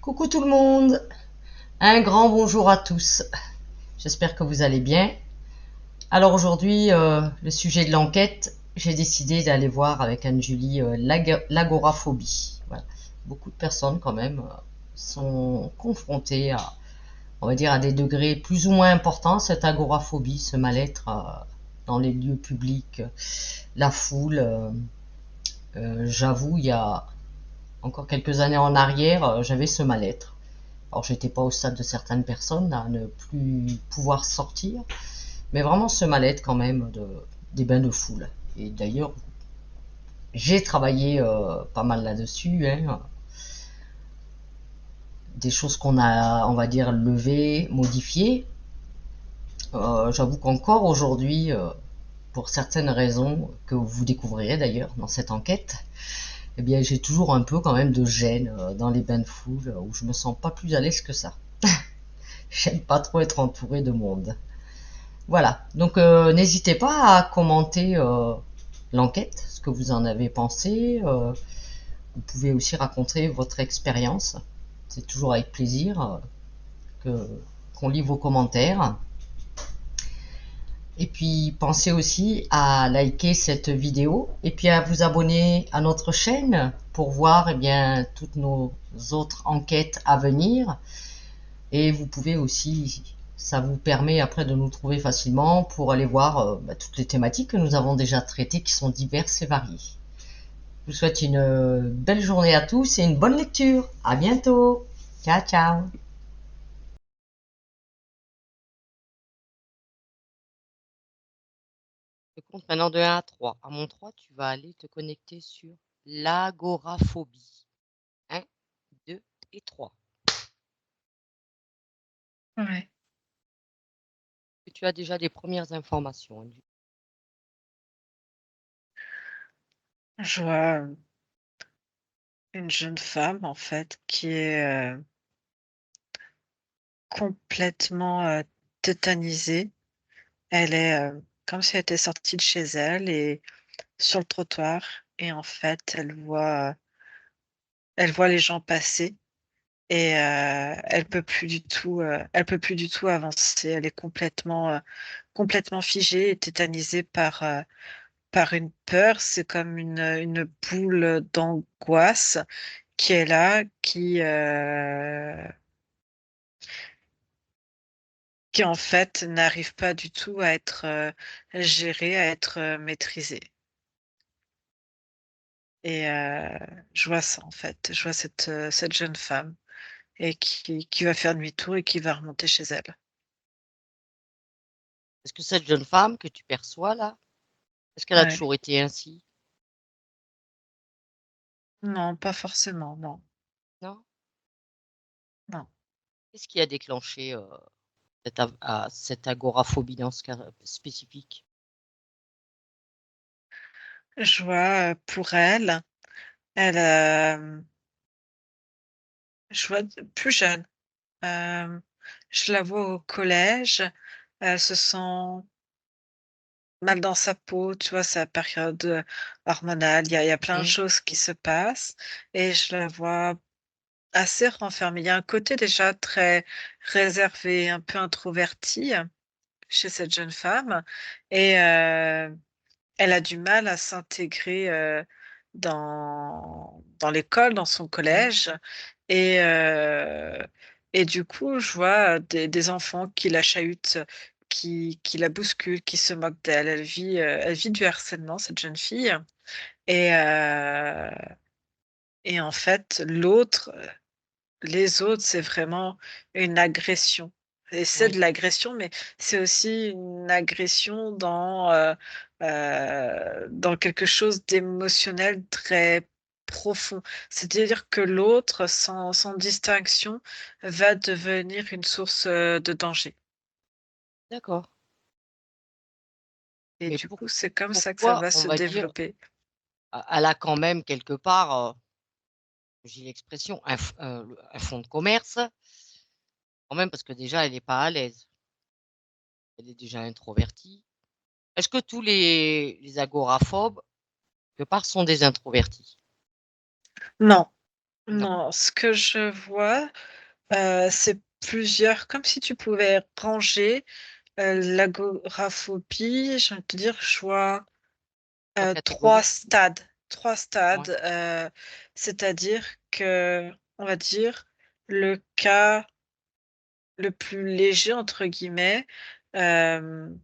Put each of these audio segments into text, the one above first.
Coucou tout le monde, un grand bonjour à tous. J'espère que vous allez bien. Alors aujourd'hui, le sujet de l'enquête, j'ai décidé d'aller voir avec Anne-Julie l'agoraphobie. Voilà. Beaucoup de personnes quand même sont confrontées à, on va dire, à des degrés plus ou moins importants, cette agoraphobie, ce mal-être dans les lieux publics, la foule. J'avoue, il y a encore quelques années en arrière, j'avais ce mal-être. Alors j'étais pas au stade de certaines personnes à ne plus pouvoir sortir, mais vraiment ce mal-être quand même des bains de foule. Et d'ailleurs, j'ai travaillé pas mal là-dessus, hein. Des choses qu'on a, on va dire, levées, modifiées. J'avoue qu'encore aujourd'hui, pour certaines raisons que vous découvrirez d'ailleurs dans cette enquête, eh bien j'ai toujours un peu quand même de gêne dans les bains de foule où je me sens pas plus à l'aise que ça. J'aime pas trop être entouré de monde. Voilà, donc n'hésitez pas à commenter l'enquête, ce que vous en avez pensé. Vous pouvez aussi raconter votre expérience. C'est toujours avec plaisir que qu'on lit vos commentaires. Et puis pensez aussi à liker cette vidéo et puis à vous abonner à notre chaîne pour voir eh bien, toutes nos autres enquêtes à venir. Et vous pouvez aussi, ça vous permet après de nous trouver facilement pour aller voir toutes les thématiques que nous avons déjà traitées qui sont diverses et variées. Je vous souhaite une belle journée à tous et une bonne lecture. À bientôt. Ciao, ciao. Je compte maintenant de 1 à 3. À mon 3, tu vas aller te connecter sur l'agoraphobie. 1, 2 et 3. Ouais. Tu as déjà des premières informations. Je vois une jeune femme, en fait, qui est complètement tétanisée. Elle est comme si elle était sortie de chez elle et sur le trottoir. Et en fait, elle voit les gens passer et elle peut plus du tout avancer. Elle est complètement figée et tétanisée par une peur. C'est comme une boule d'angoisse qui est là, qui en fait n'arrive pas du tout à être, gérée, à être, maîtrisée et je vois ça en fait. Je vois cette jeune femme et qui va faire demi-tour et qui va remonter chez elle. Est-ce que cette jeune femme que tu perçois là, est-ce qu'elle a Ouais. toujours été ainsi? Non, pas forcément, non, Non? non. Qu'est-ce qui a déclenché cette agoraphobie dans ce cas spécifique? Je vois, pour elle, elle, je vois plus jeune, hem, je la vois au collège, elle se sent mal dans sa peau, tu vois? C'est la période, hormonale, il y a plein de Mmh. choses qui se passent et je la vois assez renfermée. Il y a un côté déjà très réservé, un peu introverti chez cette jeune femme et elle a du mal à s'intégrer, dans l'école, dans son Mmh. collège et heu et du coup, je vois des enfants qui la chahutent, qui la bousculent, qui se moquent d'elle. Elle vit du harcèlement, cette jeune fille et heu et en fait, les autres, c'est vraiment une agression et c'est Oui, de l'agression, mais c'est aussi une agression dans quelque chose d'émotionnel très profond. C'est-à-dire que l'autre, sans distinction, va devenir une source, de danger d'accord. et Mais du coup, c'est comme ça que ça pourquoi, va on se va dire, développer. elle a quand même quelque part, j'ai l'expression, un fonds de commerce, quand même, parce que déjà elle n'est pas à l'aise. Elle est déjà introvertie. Est-ce que tous les agoraphobes, quelque part, sont des introvertis? Non, Non. Non, ce que je vois, c'est plusieurs comme si tu pouvais ranger, l'agoraphobie, j'ai envie de te dire, je vois, Trois 3 catégories? stades. 3 Ouais. stades, c'est-à-dire que, on va dire, le cas le plus «léger» entre guillemets, hem,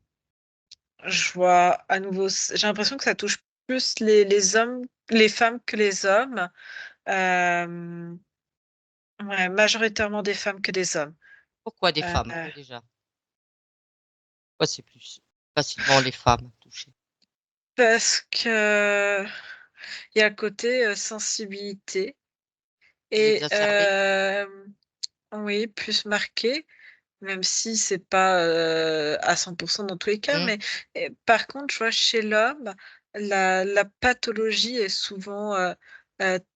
je vois à nouveau j'ai l'impression que ça touche plus les femmes que les hommes. Hem, ouais, majoritairement des femmes que des hommes. Pourquoi des femmes, Heu, déjà? Pourquoi c'est plus facilement les femmes touchées? parce que il y a le côté, sensibilité Plus et exacerbées? oui, plus marqué, même si c'est pas, à 100 dans tous les cas, Mmh. mais par contre, je vois chez l'homme, la pathologie est souvent,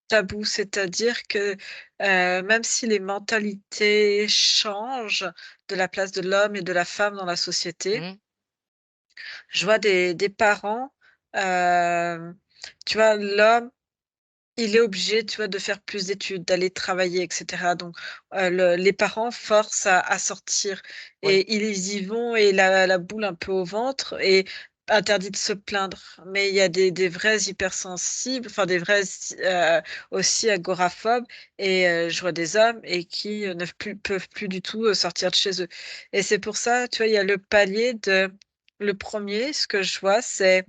taboue. C'est-à-dire que, même si les mentalités changent de la place de l'homme et de la femme dans la société, Mmh. je vois des parents, hem, tu vois, l'homme, il est obligé, tu vois, de faire plus d'études, d'aller travailler et cetera. Donc, les parents forcent à sortir Oui. et ils y vont et la boule un peu au ventre et interdit de se plaindre. Mais il y a des vrais hypersensibles, enfin des vrais aussi agoraphobes et je vois des hommes et qui, ne peuvent plus du tout, sortir de chez eux et c'est pour ça, tu vois, il y a le palier de le premier, ce que je vois, c'est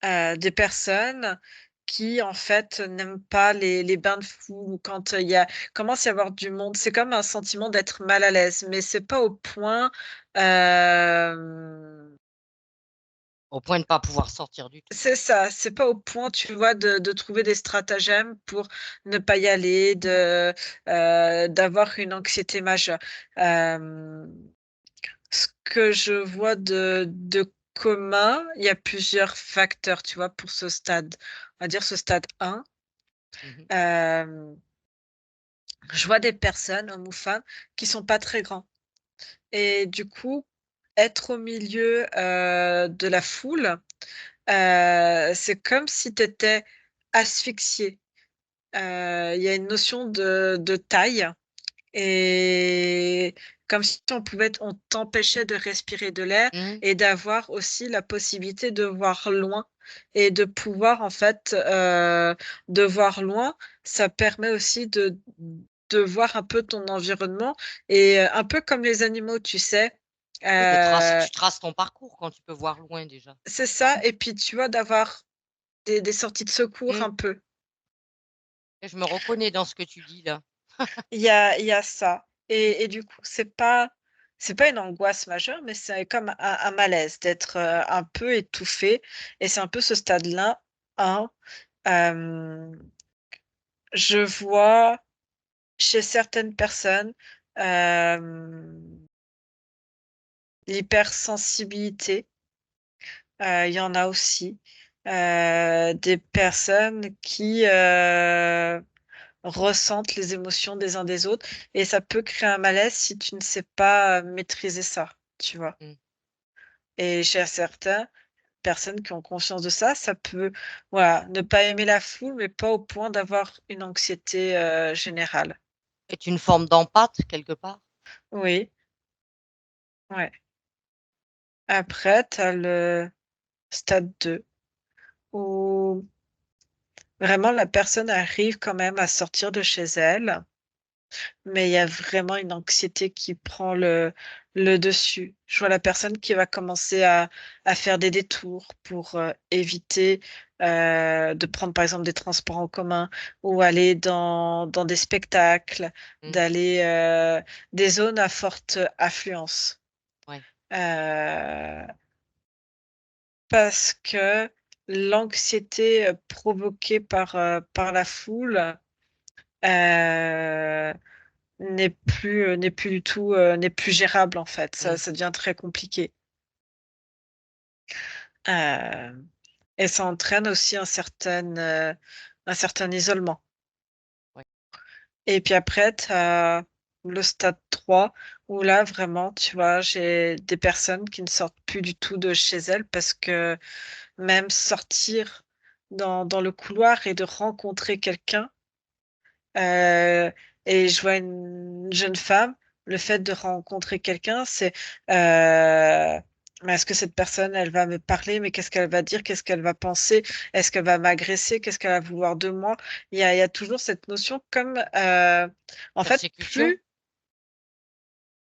des personnes qui, en fait, n'aiment pas les bains de foule ou quand, il y a commence à y avoir du monde. C'est comme un sentiment d'être mal à l'aise, mais c'est pas au point, hem Au point de pas pouvoir sortir du tout. c'est ça, c'est pas au point, tu vois, de trouver des stratagèmes pour ne pas y aller, d'avoir une anxiété majeure. Hem Ce que je vois de commun, il y a plusieurs facteurs, tu vois, pour ce stade. On va dire ce stade 1. Mmh mh. Hem, je vois des personnes, hommes ou femmes, qui sont pas très grands et du coup, être au milieu, de la foule, c'est comme si tu étais asphyxié. Il y a une notion de taille. Et comme si on t'empêchait de respirer de l'air Mmh. et d'avoir aussi la possibilité de voir loin et de pouvoir en fait, de voir loin, ça permet aussi de voir un peu ton environnement et un peu comme les animaux, tu sais? Oui, de tracer Heu, tu traces ton parcours quand tu peux voir loin déjà. c'est ça et puis tu vois, d'avoir des sorties de secours Mmh. un peu. Et je me reconnais dans ce que tu dis là. Il y a ça et du coup, c'est pas une angoisse majeure, mais c'est comme un malaise d'être, un peu étouffé et c'est un peu ce stade-là, 1. Hem, je vois chez certaines personnes, hem, l'hypersensibilité, il y en a aussi, des personnes qui, ressentent les émotions des uns des autres et ça peut créer un malaise si tu ne sais pas, maîtriser ça, tu vois? Mmh. Et chez certaines personnes qui ont conscience de ça, ça peut, voilà, ne pas aimer la foule, mais pas au point d'avoir une anxiété, générale. Est une forme d'empathe quelque part? Oui, ouais. Après, tu as le stade 2 où vraiment la personne arrive quand même à sortir de chez elle. Mais il y a vraiment une anxiété qui prend le dessus. Je vois la personne qui va commencer à faire des détours pour, éviter, de prendre, par exemple, des transports en commun ou aller dans des spectacles, Mmh. d'aller, des zones à forte affluence. Ouais. Heu, parce que l'anxiété, provoquée par la foule, heu n'est plus du tout, n'est plus gérable en fait, ça Mmh. ça devient très compliqué. Hem et ça entraîne aussi un certain isolement Ouais. et puis après tu as le stade 3 où là vraiment, tu vois, j'ai des personnes qui ne sortent plus du tout de chez elles parce que même sortir, dans le couloir et de rencontrer quelqu'un. Euh, et je vois une jeune femme. Le fait de rencontrer quelqu'un, c'est mais est-ce que cette personne, elle va me parler, mais qu'est-ce qu'elle va dire, qu'est-ce qu'elle va penser, est-ce qu'elle va m'agresser, qu'est-ce qu'elle va vouloir de moi? Il y a toujours cette notion comme, en fait, Persécution? plus,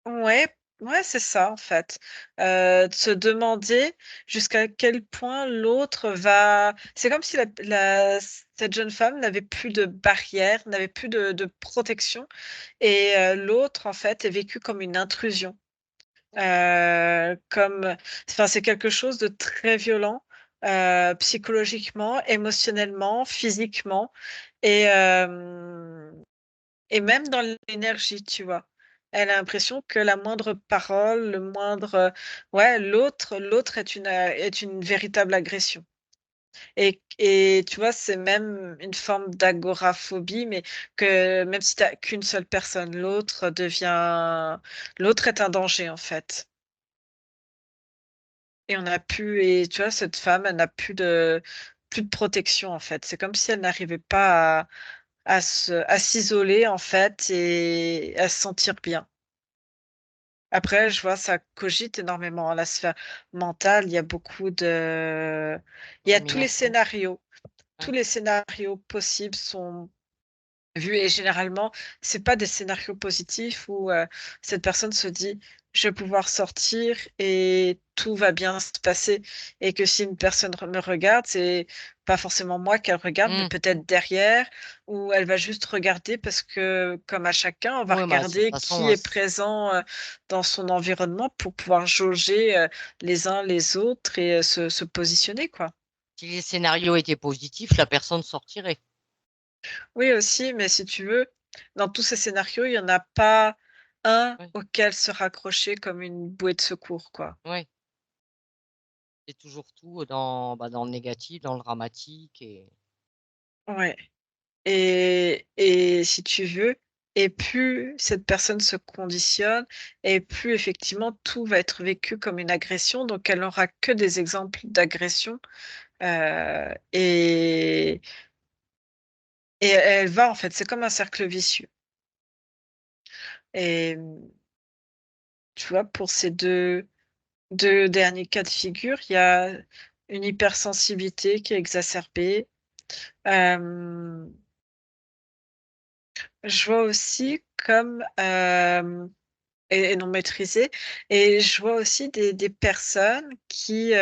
ouais, ouais, c'est ça, en fait. De se demander jusqu'à quel point l'autre va. C'est comme si cette jeune femme n'avait plus de barrière, n'avait plus de protection, et l'autre, en fait, est vécu comme une intrusion. Comme, enfin, c'est quelque chose de très violent, psychologiquement, émotionnellement, physiquement, et, et même dans l'énergie, tu vois. Elle a l'impression que la moindre parole, le moindre, ouais, l'autre est une véritable agression. Et tu vois, c'est même une forme d'agoraphobie, mais que même si tu n'as qu'une seule personne, l'autre est un danger, en fait. Et et tu vois, cette femme, elle n'a plus de protection, en fait. C'est comme si elle n'arrivait pas à s'isoler, en fait, et à se sentir bien. Après, je vois, ça cogite énormément à la sphère mentale. Il y a tous les Rumination? scénarios. Tous Ouais. les scénarios possibles sont vus, et généralement, c'est pas des scénarios positifs où cette personne se dit, je vais pouvoir sortir et tout va bien se passer. Et que si une personne me regarde, c'est pas forcément moi qu'elle regarde, mais Hmm. peut-être derrière, ou elle va juste regarder parce que, comme à chacun, on va Ouais, bah, de toute regarder façon, qui est présent dans son environnement pour pouvoir jauger les uns les autres et se positionner, quoi. si les scénarios étaient positifs, la personne sortirait. Oui aussi, mais si tu veux, dans tous ces scénarios, il n'y en a pas un Ouais. auquel se raccrocher comme une bouée de secours, quoi. Ouais. C'est toujours tout dans le négatif, dans le dramatique et Ouais. Et si tu veux, et plus cette personne se conditionne, et plus effectivement tout va être vécu comme une agression, donc elle n'aura que des exemples d'agression, euh, et, et elle va, en fait, c'est comme un cercle vicieux. Et tu vois, pour ces deux derniers cas de figure, il y a une hypersensibilité qui est exacerbée. Euh, je vois aussi comme, et non maîtrisée, et je vois aussi des personnes qui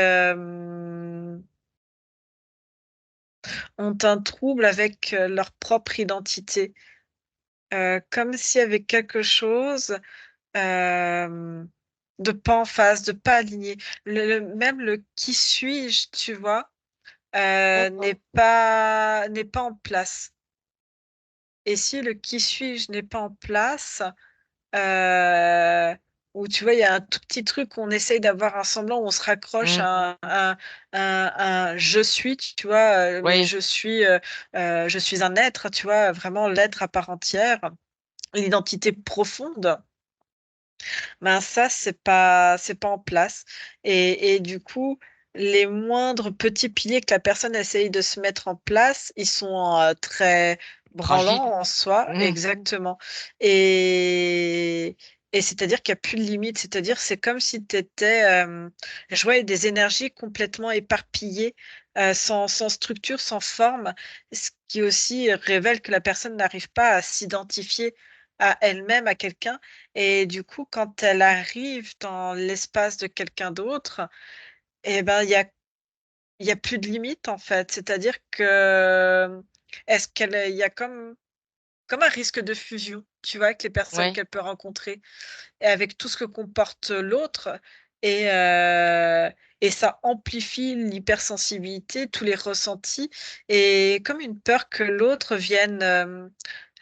ont un trouble avec leur propre identité, comme s'il y avait quelque chose euh, de pas en phase, de pas aligné. Même le qui suis-je, tu vois, d'accord. n'est pas en place. Et si le qui suis-je n'est pas en place, euh, où tu vois, il y a un tout petit truc où on essaye d'avoir un semblant, où on se raccroche Hmm. à un je suis, tu vois, mais Oui, je suis un être, tu vois, vraiment l'être à part entière, une identité profonde. Ben ça, c'est pas en place. Et du coup, les moindres petits piliers que la personne essaye de se mettre en place, ils sont très fragile. branlants en soi, Hmm. exactement. Et, et c'est-à-dire qu'il n'y a plus de limite. C'est-à-dire, c'est comme si tu étais, je voyais des énergies complètement éparpillées, sans structure, sans forme, ce qui aussi révèle que la personne n'arrive pas à s'identifier à elle-même, à quelqu'un. Et du coup, quand elle arrive dans l'espace de quelqu'un d'autre, eh ben, il y a plus de limite, en fait. C'est-à-dire que, il y a comme un risque de fusion, tu vois, avec les personnes Ouais. qu'elle peut rencontrer et avec tout ce que comporte l'autre. Et ça amplifie l'hypersensibilité, tous les ressentis, et comme une peur que l'autre vienne,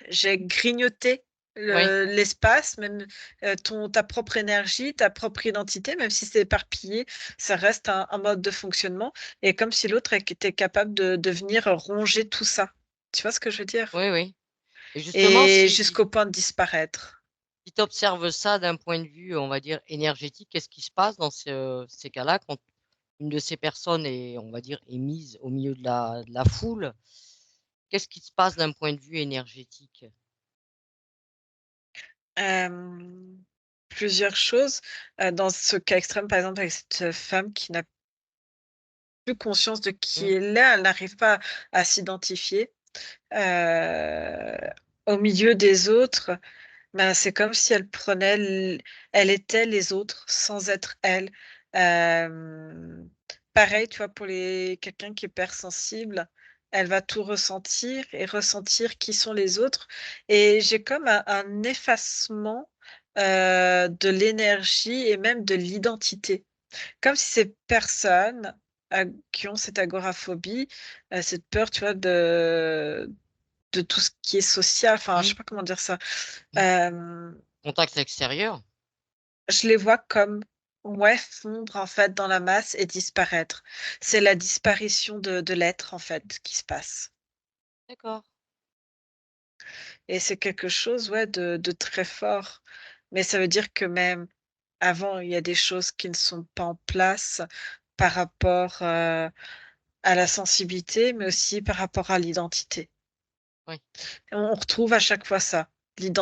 j'ai grignoté Oui. l'espace, même ta propre énergie, ta propre identité, même si c'est éparpillé, ça reste un mode de fonctionnement. Et comme si l'autre était capable de venir ronger tout ça. Tu vois ce que je veux dire? Oui, oui. Et justement, Et si jusqu'au point de disparaître. tu observes ça d'un point de vue, on va dire, énergétique, qu'est-ce qui se passe dans ces cas-là une de ces personnes est, on va dire, est mise au milieu de la foule, qu'est-ce qui se passe d'un point de vue énergétique? Hem, Plusieurs choses, dans ce cas extrême, par exemple, avec cette femme qui n'a plus conscience de qui Mmh, elle est, elle n'arrive pas à s'identifier, heu, au milieu des autres. Ben, c'est comme si elle prenait elle était les autres sans être elle. Hem, Pareil, tu vois, pour les quelqu'un qui est hypersensible, elle va tout ressentir et ressentir qui sont les autres et j'ai comme un effacement, de l'énergie et même de l'identité. Comme si ces personnes, qui ont cette agoraphobie, cette peur, tu vois, de tout ce qui est social, enfin, je mmh, sais pas comment dire ça. mmh. Hem, Contact extérieur? je les vois comme, ouais, fondre, en fait, dans la masse et disparaître. C'est la disparition de l'être, en fait, qui se passe D'accord. et c'est quelque chose, ouais, de très fort. Mais ça veut dire que même avant, il y a des choses qui ne sont pas en place par rapport, à la sensibilité, mais aussi par rapport à l'identité. Oui. Et on retrouve à chaque fois ça,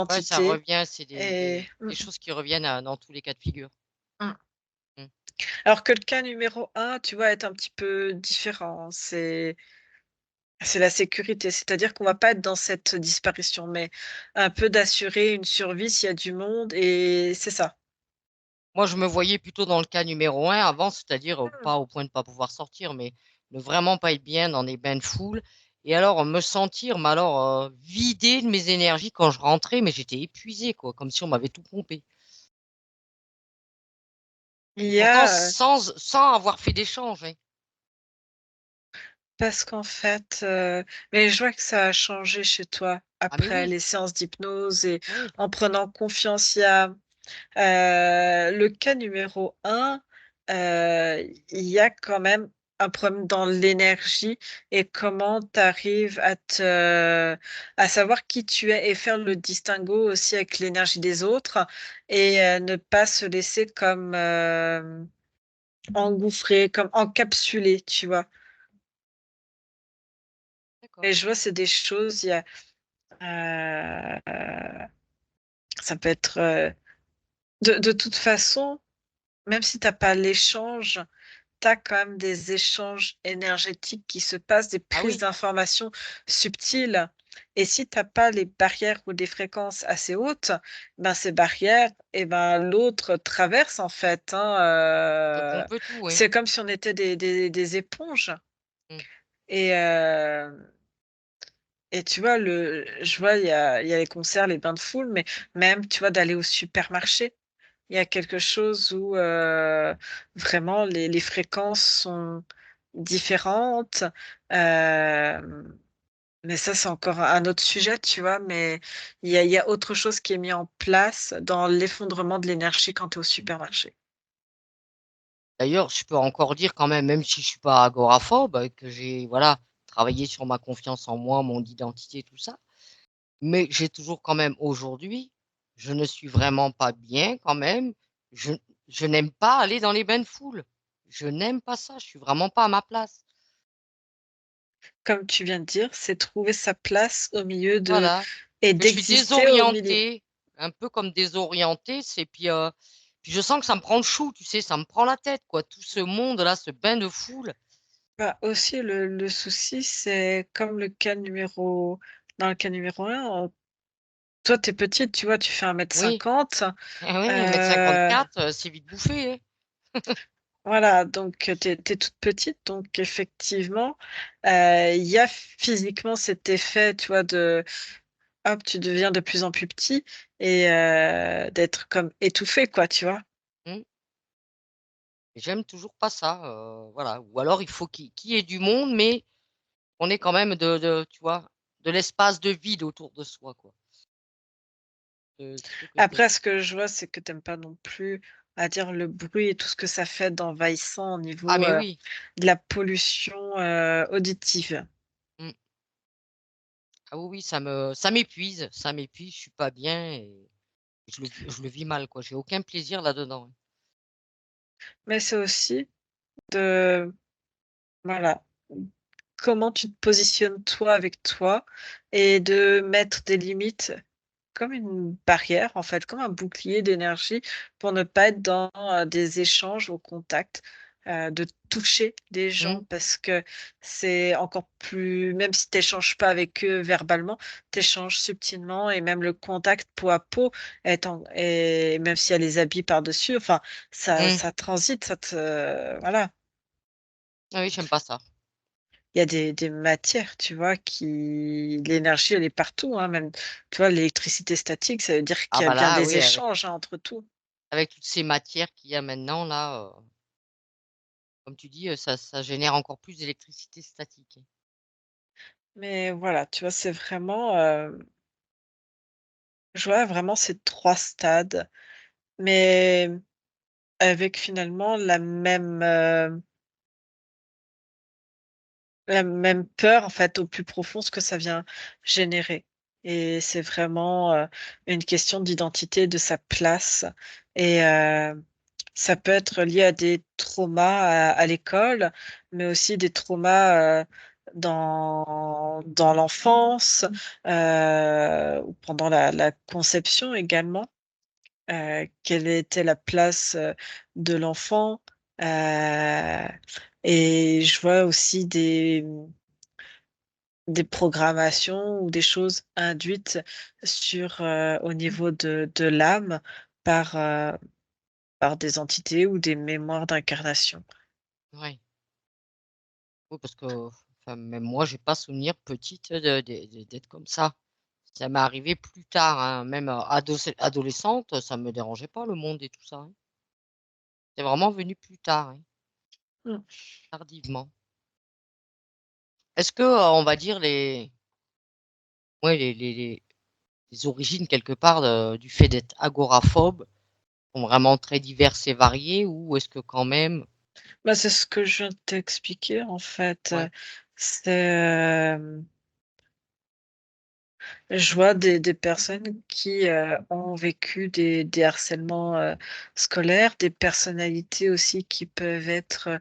Ouais, ça l'identité revient, c'est des et des des choses qui reviennent dans tous les cas de figure. mmh. Mmh. Alors que le cas numéro un, tu vois, est un petit peu différent. C'est la sécurité, c'est-à-dire qu'on va pas être dans cette disparition, mais un peu d'assurer une survie s'il y a du monde et c'est ça. Moi, je me voyais plutôt dans le cas numéro un avant, c'est-à-dire, Mmh. pas au point de pas pouvoir sortir, mais ne vraiment pas être bien dans des bains de foule et alors me sentir, mais alors, vidé de mes énergies quand je rentrais, mais j'étais épuisé quoi, comme si on m'avait tout pompé Il et y pourtant a, sans avoir fait d'échange, hein. parce qu'en fait, mais je vois que ça a changé chez toi Ah mais après oui, les séances d'hypnose et oui, en prenant confiance. Le cas numéro un, il y a quand même un problème dans l'énergie et comment tu arrives à savoir qui tu es et faire le distinguo aussi avec l'énergie des autres et ne pas se laisser comme, engouffrer, comme encapsuler, tu vois? d'accord. Et je vois, c'est des choses, il y a, ça peut être, de toute façon, même si tu as pas l'échange, tu as quand même des échanges énergétiques qui se passent, des Ah prises oui, d'informations subtiles et si tu as pas les barrières ou des fréquences assez hautes, ben, ces barrières et ben, l'autre traverse en fait, te hein, pompe tout, oui. c'est comme si on était des éponges Mmh. et tu vois je vois il y a les concerts, les bains de foule, mais même, tu vois, d'aller au supermarché. Il y a quelque chose où, vraiment les fréquences sont différentes, hem, mais ça, c'est encore un autre sujet, tu vois? Mais il y a autre chose qui est mis en place dans l'effondrement de l'énergie quand tu es au supermarché. D'ailleurs, je peux encore dire quand même si je suis pas agoraphobe, que j'ai, voilà, travaillé sur ma confiance en moi, mon identité, tout ça. Mais j'ai toujours quand même aujourd'hui, je ne suis vraiment pas bien quand même. Je je n'aime pas aller dans les bains de foule. Je n'aime pas ça, je suis vraiment pas à ma place. Comme tu viens de dire, c'est trouver sa place au milieu de Voilà, et que je suis d'exister au milieu. désorientée, un peu comme désorientée, c'est puis je sens que ça me prend le chou, tu sais? Ça me prend la tête quoi, tout ce monde-là, ce bain de foule. Bah, aussi le souci, c'est comme le cas numéro dans le cas numéro un. Toi, tu es petite, tu vois? Tu fais 1,50 Oui, m, eh oui, 1 m heu, 54, c'est vite bouffé, hein. voilà, donc tu es toute petite, donc effectivement, il y a physiquement cet effet, tu vois, de hop, tu deviens de plus en plus petit et d'être comme étouffé, quoi, tu vois? Mmh. J'aime toujours pas ça, voilà. Ou alors il faut qu'il y ait du monde, mais on ait quand même de tu vois? De l'espace de vide autour de soi, quoi. Ce côté. Après, ce que je vois, c'est que tu aimes pas non plus, à dire le bruit et tout ce que ça fait d'envahissant au Ah niveau, mais oui, de la pollution, auditive. mmh. Ah oui, oui, ça m'épuise, je suis pas bien et je le vis mal, quoi. J'ai aucun plaisir là-dedans, hein. Mais c'est aussi de voilà, comment tu te positionnes toi avec toi et de mettre des limites comme une barrière, en fait, comme un bouclier d'énergie pour ne pas être dans, des échanges au contact, de toucher des Mmh, gens parce que c'est encore plus même si tu échanges pas avec eux verbalement, tu échanges subtilement et même le contact peau à peau est en et même s'il y a les habits par-dessus, enfin, ça mmh. ça transite, ça te voilà. Ah oui, j'aime pas ça. Il y a des matières, tu vois, qui l'énergie, elle est partout, hein, même, tu vois, l'électricité statique, ça veut dire Ah qu'il y a bah bien là, des oui, échanges, hein, entre tout. avec toutes ces matières qu'il y a maintenant là, comme tu dis, ça génère encore plus d'électricité statique. Mais voilà, tu vois, c'est vraiment, je vois vraiment ces 3 stades, mais avec finalement la même peur, en fait, au plus profond, ce que ça vient générer et c'est vraiment, une question d'identité, de sa place et ça peut être lié à des traumas à l'école, mais aussi des traumas, dans l'enfance, ou pendant la conception également. Quelle était la place, de l'enfant? Heu et je vois aussi des programmations ou des choses induites sur, au niveau de l'âme par, par des entités ou des mémoires d'incarnation. Ouais. Oui, parce que, enfin, même moi, j'ai pas souvenir petite d'être comme ça. Ça m'est arrivé plus tard, hein, même, adolescente, ça me dérangeait pas le monde et tout ça, hein. C'est vraiment venu plus tard, hein, Mmh. tardivement. Est-ce que, on va dire les origines quelque part du fait d'être agoraphobe sont vraiment très diverses et variées ou est-ce que quand même Bah, c'est ce que je viens de t'expliquer en fait, ouais, c'est, je vois des personnes qui, ont vécu des harcèlements, scolaires, des personnalités aussi qui peuvent être,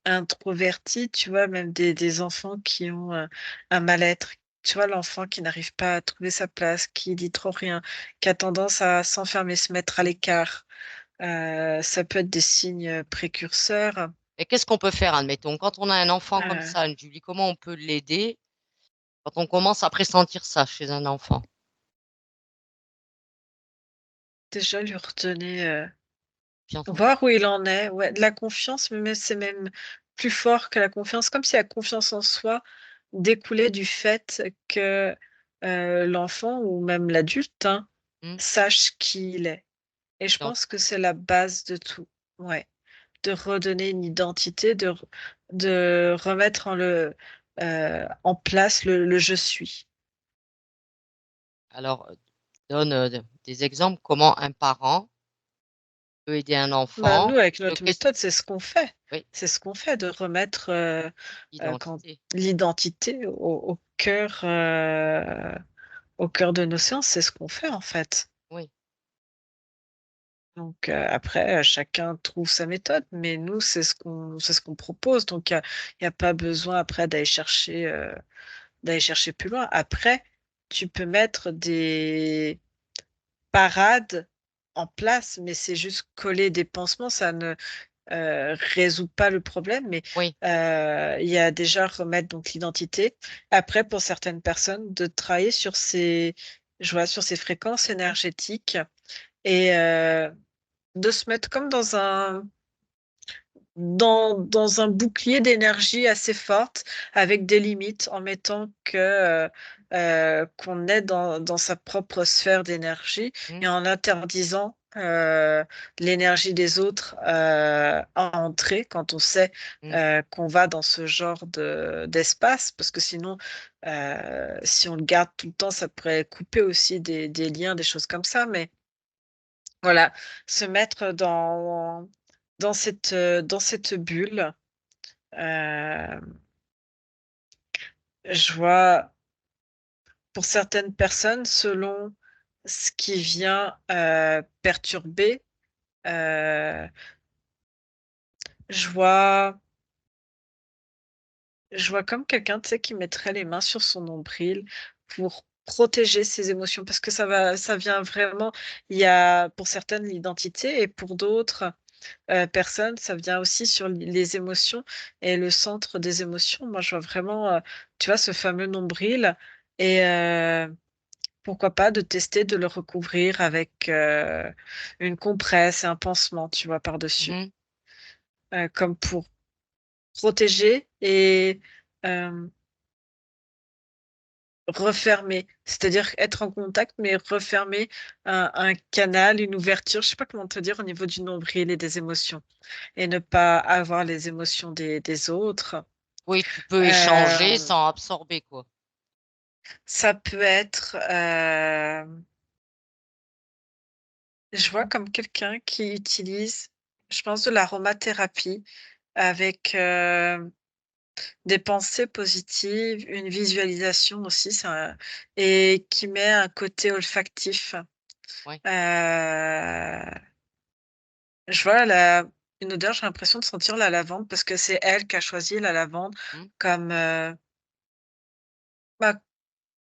introverties, tu vois? Même des enfants qui ont, un mal-être. Tu vois? L'enfant qui n'arrive pas à trouver sa place, qui dit trop rien, qui a tendance à s'enfermer, se mettre à l'écart. Ça peut être des signes, précurseurs, et qu'est-ce qu'on peut faire, admettons, quand on a un enfant comme heu, ça, Julie, comment on peut l'aider quand on commence à pressentir ça chez un enfant? déjà lui redonner, Confiance en voir où il en est, ouais, de la confiance, mais c'est même plus fort que la confiance, comme si la confiance en soi découlait du fait que, l'enfant ou même l'adulte, hein, mmh, sache qui il est et je pense que identité. c'est la base de tout. Ouais, de redonner une identité, de remettre en place le «je suis». Alors, donne, des exemples comment un parent peut aider un Bah, nous, enfant, avec de notre qu'est-ce méthode, c'est ce qu'on fait. oui, C'est ce qu'on fait, de remettre, quand identité, l'identité au cœur de nos séances, c'est ce qu'on fait, en fait. oui, Donc, après, chacun trouve sa méthode, mais nous, c'est ce qu'on propose. Donc, il y a pas besoin après d'aller chercher plus loin. Après, tu peux mettre des parades en place, mais c'est juste coller des pansements, ça ne résout pas le problème, mais oui, il y a déjà remettre donc l'identité. Après, pour certaines personnes, de travailler sur ces je vois, sur ces fréquences énergétiques et de se mettre comme dans un bouclier d'énergie assez forte avec des limites en mettant qu'on est dans sa propre sphère d'énergie mmh, et en interdisant, l'énergie des autres, à entrer quand on sait, mmh, qu'on va dans ce genre d'espace. Parce que sinon, si on le garde tout le temps, ça pourrait couper aussi des liens, des choses comme ça. Mais voilà, se mettre dans cette bulle, hem, je vois pour certaines personnes, selon ce qui vient, perturber, heu, je vois Je vois comme quelqu'un, tu sais, qui mettrait les mains sur son nombril pour protéger ses émotions parce que ça vient vraiment il y a pour certaines l'identité et pour d'autres, personnes, ça vient aussi sur les émotions et le centre des émotions. Moi, je vois vraiment, tu vois, ce fameux nombril et pourquoi pas de tester de le recouvrir avec, une compresse et un pansement, tu vois, par-dessus, Mmh. comme pour protéger et hem refermer, c'est-à-dire être en contact, mais refermer un canal, une ouverture, je sais pas comment te dire, au niveau du nombril et des émotions et ne pas avoir les émotions des autres. Oui, tu peux échanger Hem, sans absorber, quoi. Ça peut être, je vois comme quelqu'un qui utilise, je pense, de l'aromathérapie avec, des pensées positives, une visualisation aussi, ça et qui met un côté olfactif. Ouais. Heu, je vois la une odeur, j'ai l'impression de sentir la lavande parce que c'est elle qui a choisi la lavande Mmh. comme, bah,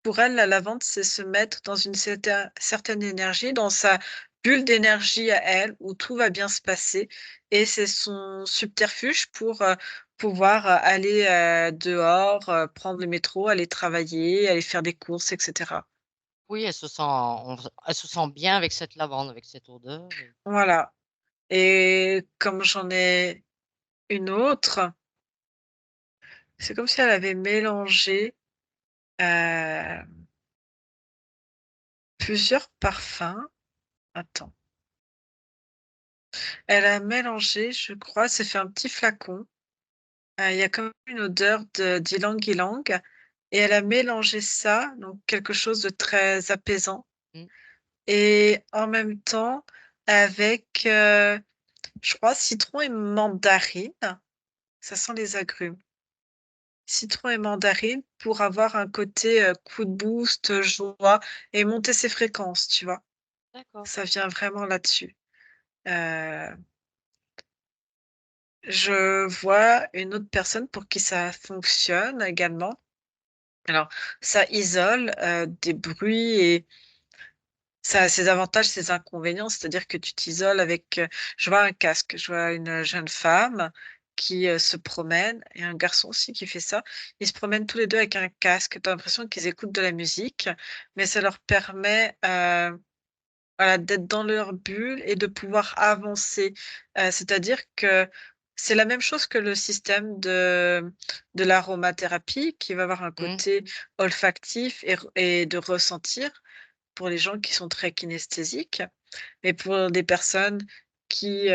pour elle, la lavande, c'est se mettre dans une certaine énergie, dans sa bulle d'énergie à elle, où tout va bien se passer et c'est son subterfuge pour, pouvoir, aller, dehors, prendre le métro, aller travailler, aller faire des courses et cetera. Oui, elle se sent bien avec cette lavande, avec cette odeur et Voilà et comme j'en ai une autre, c'est comme si elle avait mélangé, heu, plusieurs parfums. Attends, elle a mélangé, je crois, s'est fait un petit flacon. Il y a quand même une odeur de d'ylang-ylang et elle a mélangé ça, donc quelque chose de très apaisant mmh, et en même temps avec, je crois citron et mandarine, ça sent les agrumes. Citron et mandarine pour avoir un côté, coup de boost, joie et monter ses fréquences, tu vois? d'accord. Ça vient vraiment là-dessus. Heu, je vois une autre personne pour qui ça fonctionne également. Alors, ça isole, des bruits et ça a ses avantages, ses inconvénients. C'est-à-dire que tu t'isoles avec, je vois un casque, je vois une jeune femme qui, se promène et un garçon aussi qui fait ça. Ils se promènent tous les 2 avec un casque. Tu as l'impression qu'ils écoutent de la musique, mais ça leur permet, voilà, d'être dans leur bulle et de pouvoir avancer. C'est-à-dire que c'est la même chose que le système de l'aromathérapie qui va avoir un Mmh. côté olfactif et de ressentir pour les gens qui sont très kinesthésiques. Mais pour des personnes qui,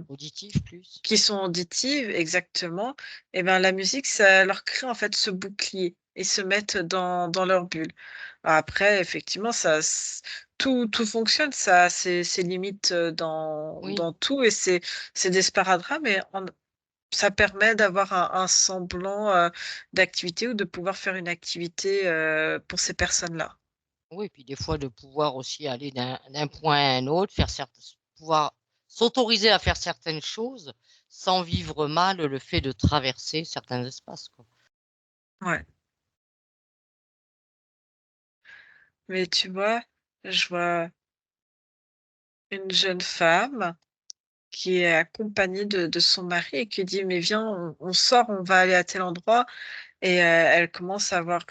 Auditif plus. qui sont auditives exactement, et ben, la musique, ça leur crée en fait ce bouclier et se mettent dans leur bulle. Après effectivement ça tout fonctionne, ça a ses limites, Oui, dans tout et c'est des sparadraps mais ça permet d'avoir un semblant, d'activité ou de pouvoir faire une activité, pour ces personnes-là. oui, puis des fois de pouvoir aussi aller d'un point à un autre, pouvoir s'autoriser à faire certaines choses sans vivre mal le fait de traverser certains espaces, quoi. Ouais, mais tu vois, je vois une jeune femme qui est accompagnée de son mari et qui dit: «Mais viens, on sort, on va aller à tel endroit» et elle commence à avoir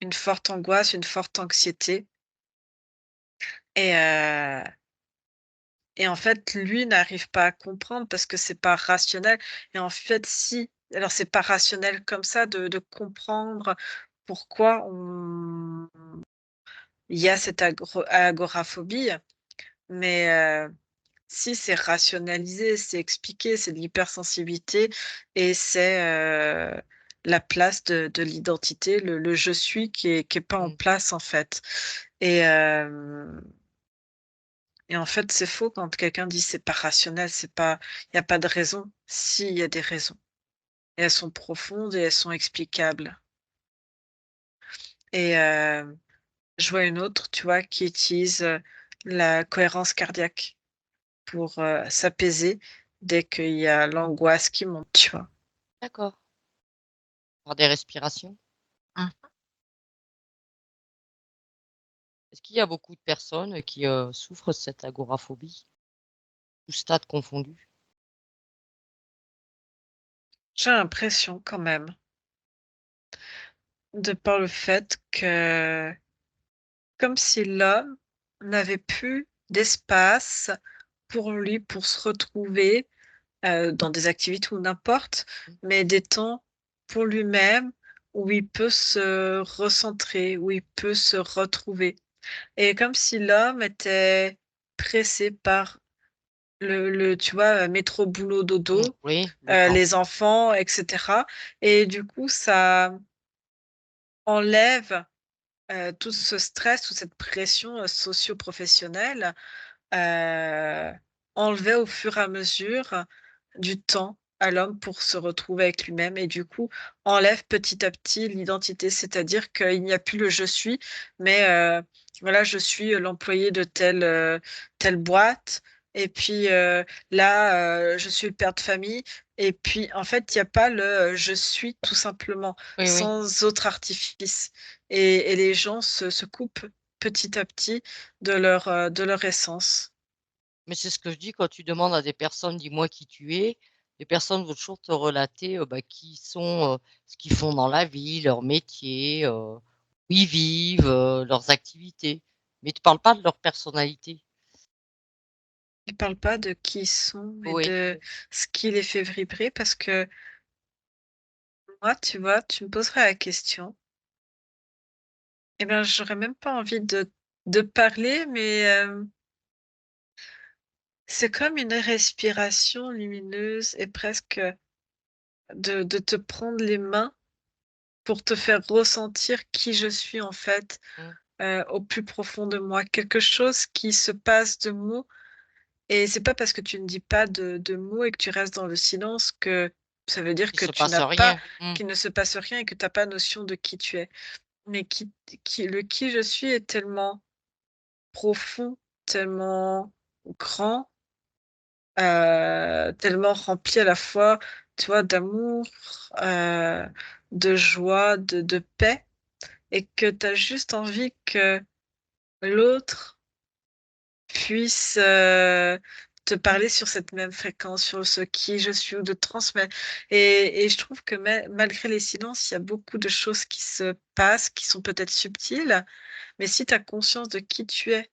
une forte angoisse, une forte anxiété et en fait, lui n'arrive pas à comprendre parce que c'est pas rationnel et en fait si, alors c'est pas rationnel comme ça de comprendre pourquoi on il y a cette agoraphobie, mais si c'est rationalisé, c'est expliqué, c'est de l'hypersensibilité et c'est, la place de l'identité, le «je suis» qui est pas en Mmh. place, en fait et en fait, c'est faux quand quelqu'un dit: «C'est pas rationnel», c'est pas il y a pas de raison. Si, il y a des raisons et elles sont profondes et elles sont explicables et je vois une autre, tu vois, qui utilise, la cohérence cardiaque pour, s'apaiser dès qu'il y a l'angoisse qui monte, tu vois? D'accord. Par des respirations? Mmh. Est-ce qu'il y a beaucoup de personnes qui souffrent de cette agoraphobie, tout stade confondu? J'ai l'impression quand même, de par le fait que comme si l'homme n'avait plus d'espace pour lui, pour se retrouver, dans des activités ou n'importe, Mmh. mais des temps pour lui-même où il peut se recentrer, où il peut se retrouver et comme si l'homme était pressé par le tu vois, métro boulot dodo, Oui, le temps. les enfants et cetera et du coup ça enlève, tout ce stress, toute cette pression, socio-professionnelle, heu, enlevée au fur et à mesure du temps à l'homme pour se retrouver avec lui-même et du coup, enlève petit à petit l'identité. C'est-à-dire qu'il n'y a plus le «je suis», mais voilà, je suis, l'employé de telle boîte et puis, là, je suis le père de famille et puis en fait, il y a pas le, «je suis» tout simplement, Oui, oui. sans autre artifice et les gens se coupent petit à petit de leur essence. Mais c'est ce que je dis quand tu demandes à des personnes: «Dis-moi qui tu es», les personnes vont toujours te relater, bah, qui ils sont, ce qu'ils font dans la vie, leur métier, où ils vivent, leurs activités. Mais ils te parlent pas de leur personnalité. Ils parlent pas de qui ils sont et Oui, de ce qui les fait vibrer parce que moi, tu vois, tu me poserais la question et ben, j'aurais même pas envie de parler, mais c'est comme une respiration lumineuse et presque, de te prendre les mains pour te faire ressentir qui je suis en fait, mmh, au plus profond de moi. Quelque chose qui se passe de mots et c'est pas parce que tu ne dis pas de mots et que tu restes dans le silence que ça veut dire il que se tu passe n'as pas rien. Mmh. qu'il ne se passe rien et que tu as pas notion de qui tu es. Mais qui je suis est tellement profond, tellement grand, tellement rempli à la fois, tu vois, d'amour, heu, de joie, de paix et que tu as juste envie que l'autre puisse, te parler sur cette même fréquence, sur ce qui je suis ou de transmettre et je trouve que malgré les silences, il y a beaucoup de choses qui se passent, qui sont peut-être subtiles, mais si tu as conscience de qui tu es,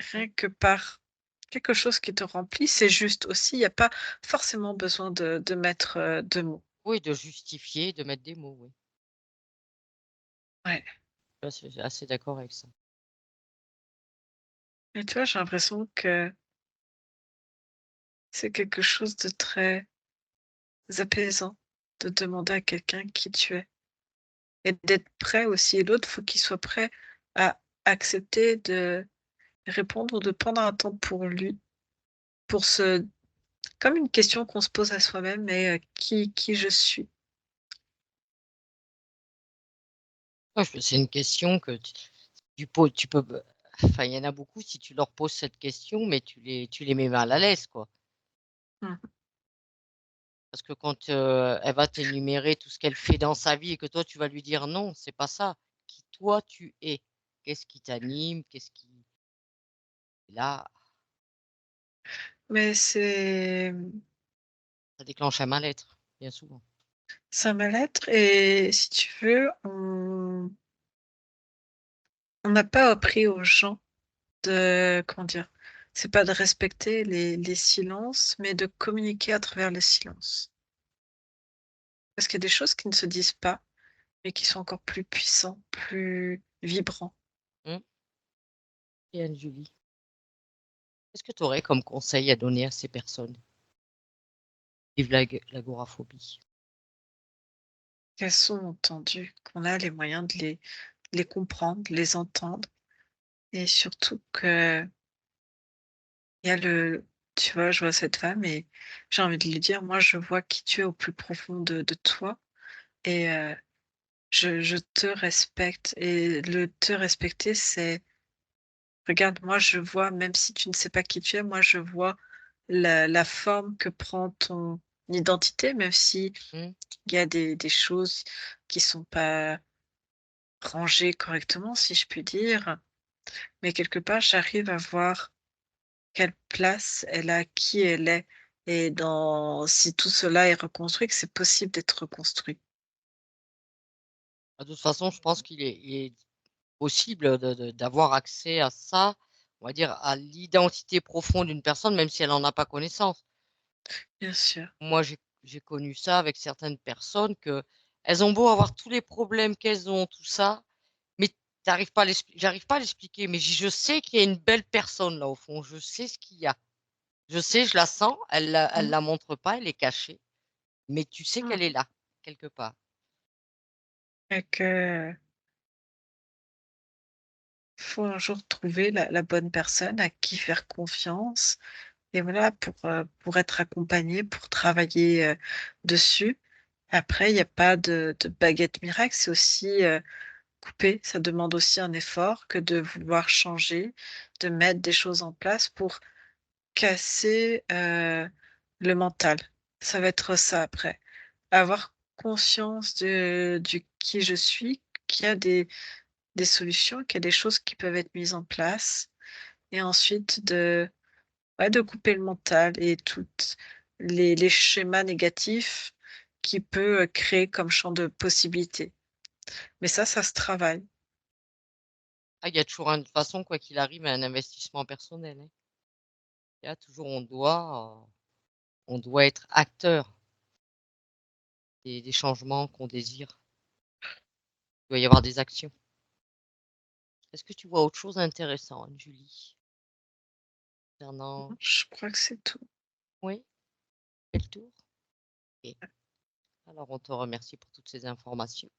rien que par quelque chose qui te remplit, c'est juste aussi, il y a pas forcément besoin de mettre, de mots. Oui, de justifier, de mettre des mots, oui. Ouais Je suis assez d'accord avec ça. et tu vois, j'ai l'impression que c'est quelque chose de très apaisant de demander à quelqu'un qui tu es. Et d'être prêt aussi et l'autre, faut qu'il soit prêt à accepter de répondre ou de prendre un temps pour lui, pour se comme une question qu'on se pose à soi-même, mais qui je suis? Ouais, c'est une question que tu peux enfin, il y en a beaucoup, si tu leur poses cette question, mais tu les mets mal à l'aise, quoi. Mmh. Parce que quand, elle va t'énumérer tout ce qu'elle fait dans sa vie et que toi tu vas lui dire: «Non, c'est pas ça». Qui toi tu es? Qu'est-ce qui t'anime? Qu'est-ce qui là, Mais c'est, ça déclenche un mal-être, bien souvent. c'est un mal-être et si tu veux, on n'a pas appris aux gens de comment dire? C'est pas de respecter les silences, mais de communiquer à travers le silence. Parce qu'il y a des choses qui ne se disent pas, mais qui sont encore plus puissants, plus vibrants. Mmh. Et Anne-Julie, qu'est-ce que tu aurais comme conseil à donner à ces personnes qui vivent l'agoraphobie? Qu'elles sont entendues, qu'on a les moyens de les comprendre, de les entendre et surtout qu'il y a le tu vois, je vois cette femme et j'ai envie de lui dire: «Moi, je vois qui tu es au plus profond de toi et je te respecte» et le te respecter, c'est: «Regarde, moi, je vois même si tu ne sais pas qui tu es, moi, je vois la forme que prend ton identité, même si Mmh. il y a des choses qui sont pas rangées correctement, si je puis dire. Mais quelque part, j'arrive à voir quelle place elle a, qui elle est et dans si tout cela est reconstruit, que c'est possible d'être reconstruit. Bah, de toute façon, je pense qu'il est possible d'avoir accès à ça, on va dire à l'identité profonde d'une personne, même si elle en a pas connaissance. Bien sûr. Moi, j'ai connu ça avec certaines personnes que elles ont beau avoir tous les problèmes qu'elles ont, tout ça, mais j'arrive pas à l'expliquer, mais je sais qu'il y a une belle personne là au fond, je sais ce qu'il y a. Je sais, je la sens, elle Mmh. la montre pas, elle est cachée, mais tu sais Mmh. qu'elle est là, quelque part. Et que faut un jour trouver la bonne personne à qui faire confiance et voilà pour être accompagné, pour travailler, dessus. Après il y a pas de baguette miracle, c'est aussi, couper. Ça demande aussi un effort que de vouloir changer, de mettre des choses en place pour casser, le mental. Ça va être ça après. Avoir conscience de du qui je suis, qu'il y a des solutions, qu'il y a des choses qui peuvent être mises en place et ensuite de ouais, de couper le mental et toutes les schémas négatifs qui peut, créer comme champ de possibilités. Mais ça se travaille. Ah, il y a toujours une façon, quoi qu'il arrive, un investissement personnel, hein. Il y a toujours on doit être acteur des changements qu'on désire. Il doit y avoir des actions. Est-ce que tu vois autre chose d'intéressant, Julie, concernant Je crois que c'est tout. oui, fait le tour? OK. Alors on te remercie pour toutes ces informations.